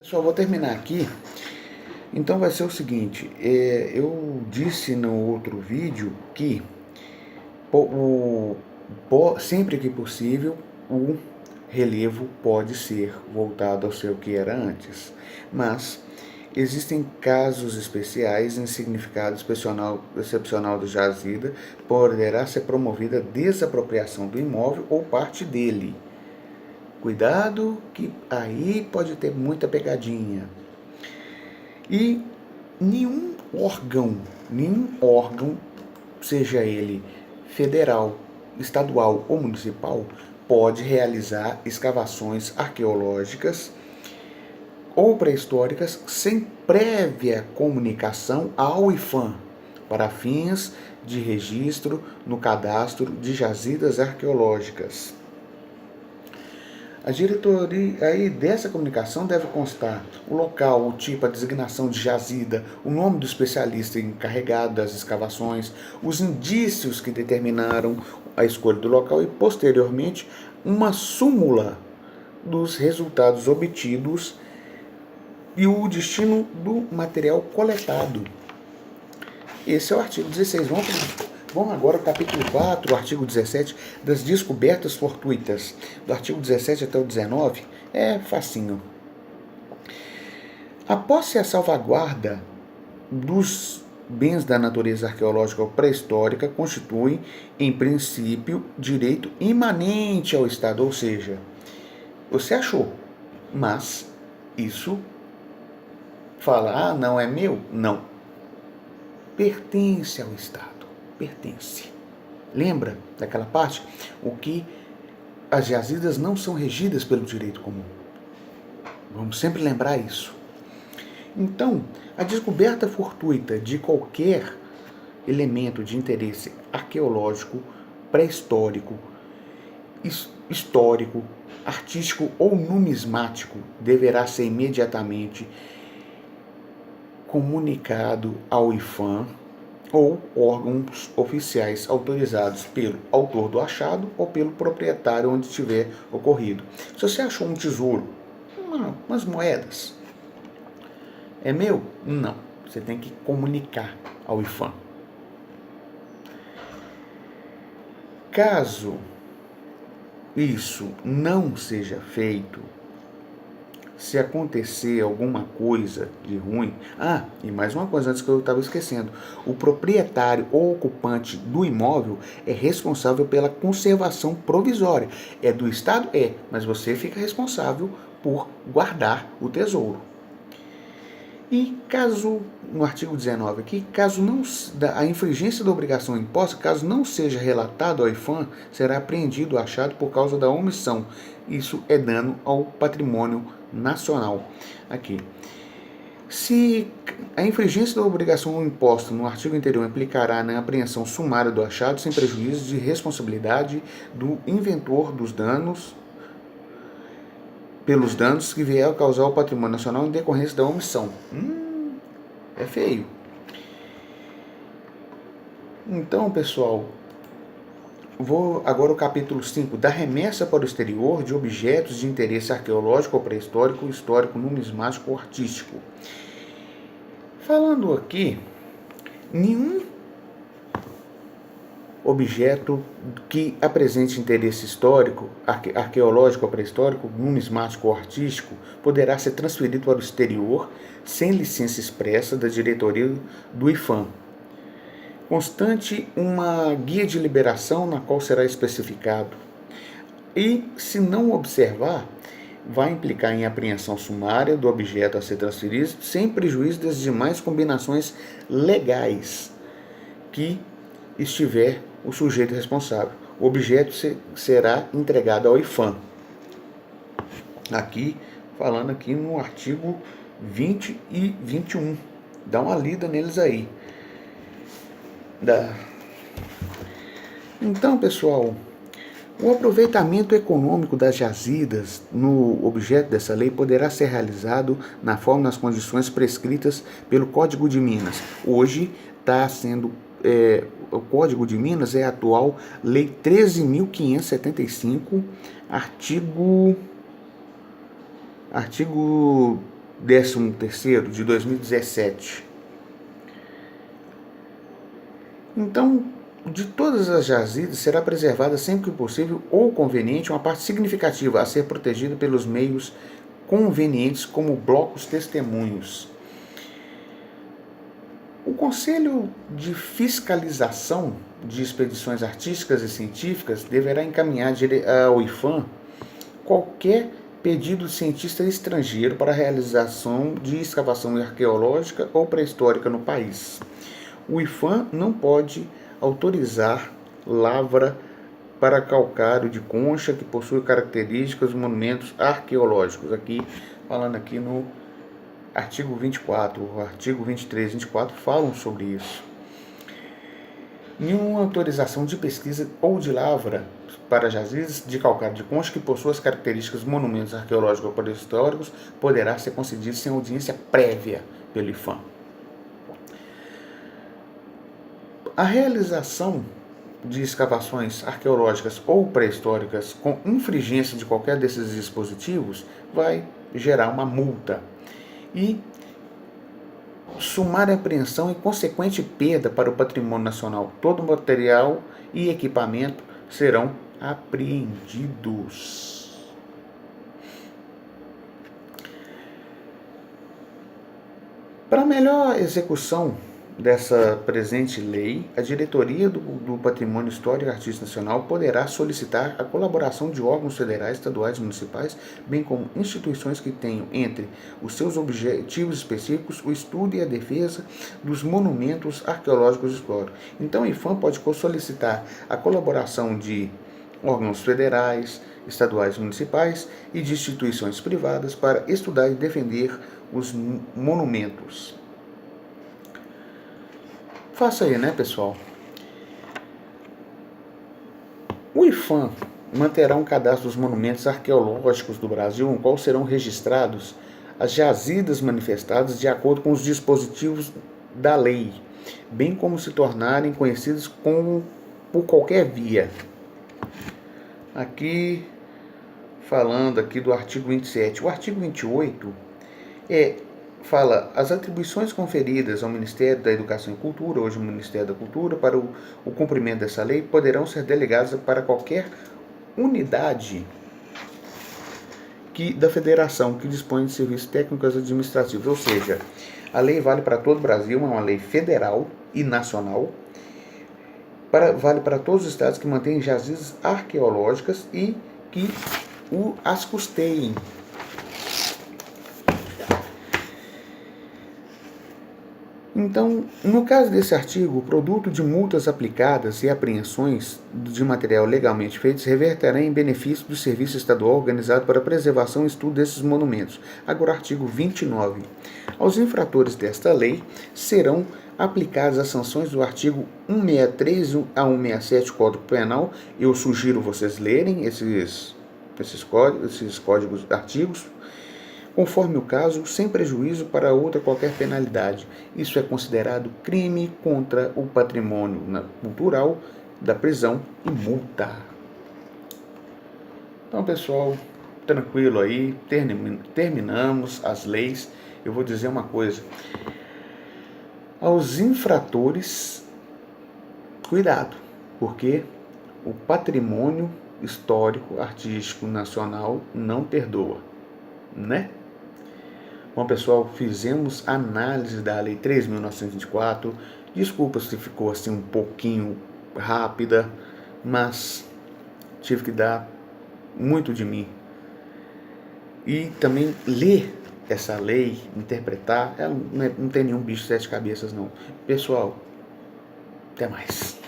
Pessoal, vou terminar aqui. Então vai ser o seguinte, eu disse no outro vídeo que sempre que possível o relevo pode ser voltado ao seu que era antes, mas existem casos especiais em significado excepcional do jazida, poderá ser promovida a desapropriação do imóvel ou parte dele. Cuidado que aí pode ter muita pegadinha. E nenhum órgão, seja ele federal, estadual ou municipal, pode realizar escavações arqueológicas ou pré-históricas sem prévia comunicação ao IPHAN, para fins de registro no cadastro de jazidas arqueológicas. A diretoria aí dessa comunicação deve constar o local, o tipo, a designação de jazida, o nome do especialista encarregado das escavações, os indícios que determinaram a escolha do local e, posteriormente, uma súmula dos resultados obtidos e o destino do material coletado. Esse é o artigo 16. Vamos agora ao capítulo 4, artigo 17, das descobertas fortuitas. Do artigo 17 até o 19, é facinho. A posse e a salvaguarda dos bens da natureza arqueológica ou pré-histórica constituem, em princípio, direito imanente ao Estado, ou seja, você achou, mas isso fala, não é meu? Não. Pertence ao Estado. Pertence. Lembra daquela parte? O que as jazidas não são regidas pelo direito comum. Vamos sempre lembrar isso. Então, a descoberta fortuita de qualquer elemento de interesse arqueológico, pré-histórico, histórico, artístico ou numismático deverá ser imediatamente comunicado ao IPHAN ou órgãos oficiais autorizados pelo autor do achado ou pelo proprietário onde tiver ocorrido. Se você achou um tesouro, umas moedas, é meu? Não. Você tem que comunicar ao IPHAN. Caso isso não seja feito, se acontecer alguma coisa de ruim... e mais uma coisa antes que eu estava esquecendo. O proprietário ou ocupante do imóvel é responsável pela conservação provisória. É do Estado? É, mas você fica responsável por guardar o tesouro. E caso, no artigo 19 aqui, caso não a infringência da obrigação imposta, caso não seja relatado ao IPHAN, será apreendido o achado por causa da omissão. Isso é dano ao patrimônio nacional. Aqui. Se a infringência da obrigação imposta no artigo anterior implicará na apreensão sumária do achado, sem prejuízo de responsabilidade do inventor dos danos, pelos danos que vier a causar ao patrimônio nacional em decorrência da omissão. É feio. Então, pessoal, vou agora ao capítulo 5, da remessa para o exterior de objetos de interesse arqueológico ou pré-histórico, histórico, numismático ou artístico. Falando aqui, nenhum objeto que apresente interesse histórico, arqueológico ou pré-histórico, numismático ou artístico, poderá ser transferido para o exterior sem licença expressa da diretoria do IPHAN. Constante uma guia de liberação na qual será especificado. E, se não observar, vai implicar em apreensão sumária do objeto a ser transferido, sem prejuízo das demais combinações legais que estiver o sujeito responsável. O objeto será entregado ao IPHAN. Aqui, falando aqui no artigo 20 e 21. Dá uma lida neles aí. Então, pessoal, o aproveitamento econômico das jazidas no objeto dessa lei poderá ser realizado na forma e nas condições prescritas pelo Código de Minas. Hoje está sendo... o Código de Minas é a atual Lei 13.575, artigo 13º de 2017. Então, de todas as jazidas, será preservada sempre que possível ou conveniente uma parte significativa a ser protegida pelos meios convenientes, como blocos testemunhos. O Conselho de Fiscalização de Expedições Artísticas e Científicas deverá encaminhar ao IPHAN qualquer pedido de cientista estrangeiro para a realização de escavação arqueológica ou pré-histórica no país. O IPHAN não pode autorizar lavra para calcário de concha que possui características de monumentos arqueológicos. Aqui, falando aqui no artigo 24, o artigo 23 e 24 falam sobre isso. Nenhuma autorização de pesquisa ou de lavra para jazizes de calcário de concha que possua as características de monumentos arqueológicos ou pré-históricos poderá ser concedida sem audiência prévia pelo IPHAN. A realização de escavações arqueológicas ou pré-históricas com infringência de qualquer desses dispositivos vai gerar uma multa e sumária apreensão e consequente perda para o patrimônio nacional. Todo o material e equipamento serão apreendidos. Para melhor execução dessa presente lei, a Diretoria do Patrimônio Histórico e Artístico Nacional poderá solicitar a colaboração de órgãos federais, estaduais e municipais, bem como instituições que tenham entre os seus objetivos específicos o estudo e a defesa dos monumentos arqueológicos históricos. Então, o IPHAN pode solicitar a colaboração de órgãos federais, estaduais e municipais e de instituições privadas para estudar e defender os monumentos. Faça aí, né, pessoal? O IPHAN manterá um cadastro dos monumentos arqueológicos do Brasil, no qual serão registrados as jazidas manifestadas de acordo com os dispositivos da lei, bem como se tornarem conhecidos por qualquer via. Aqui, falando aqui do artigo 27. O artigo 28 fala as atribuições conferidas ao Ministério da Educação e Cultura, hoje o Ministério da Cultura, para o cumprimento dessa lei, poderão ser delegadas para qualquer unidade da federação que dispõe de serviços técnicos administrativos. Ou seja, a lei vale para todo o Brasil, é uma lei federal e nacional, vale para todos os estados que mantêm jazizes arqueológicas e que as custeiem. Então, no caso desse artigo, o produto de multas aplicadas e apreensões de material legalmente feitos reverterá em benefício do serviço estadual organizado para a preservação e estudo desses monumentos. Agora, artigo 29. Aos infratores desta lei serão aplicadas as sanções do artigo 163 a 167 do Código Penal. Eu sugiro vocês lerem esses códigos, artigos, conforme o caso, sem prejuízo para outra qualquer penalidade. Isso é considerado crime contra o patrimônio cultural, da prisão e multa. Então, pessoal, tranquilo aí, terminamos as leis. Eu vou dizer uma coisa: aos infratores, cuidado, porque o patrimônio histórico, artístico, nacional não perdoa, né? Bom, pessoal, fizemos análise da Lei 3.924. Desculpa se ficou assim um pouquinho rápida, mas tive que dar muito de mim. E também ler essa lei, interpretar, ela não tem nenhum bicho de 7 cabeças, não. Pessoal, até mais.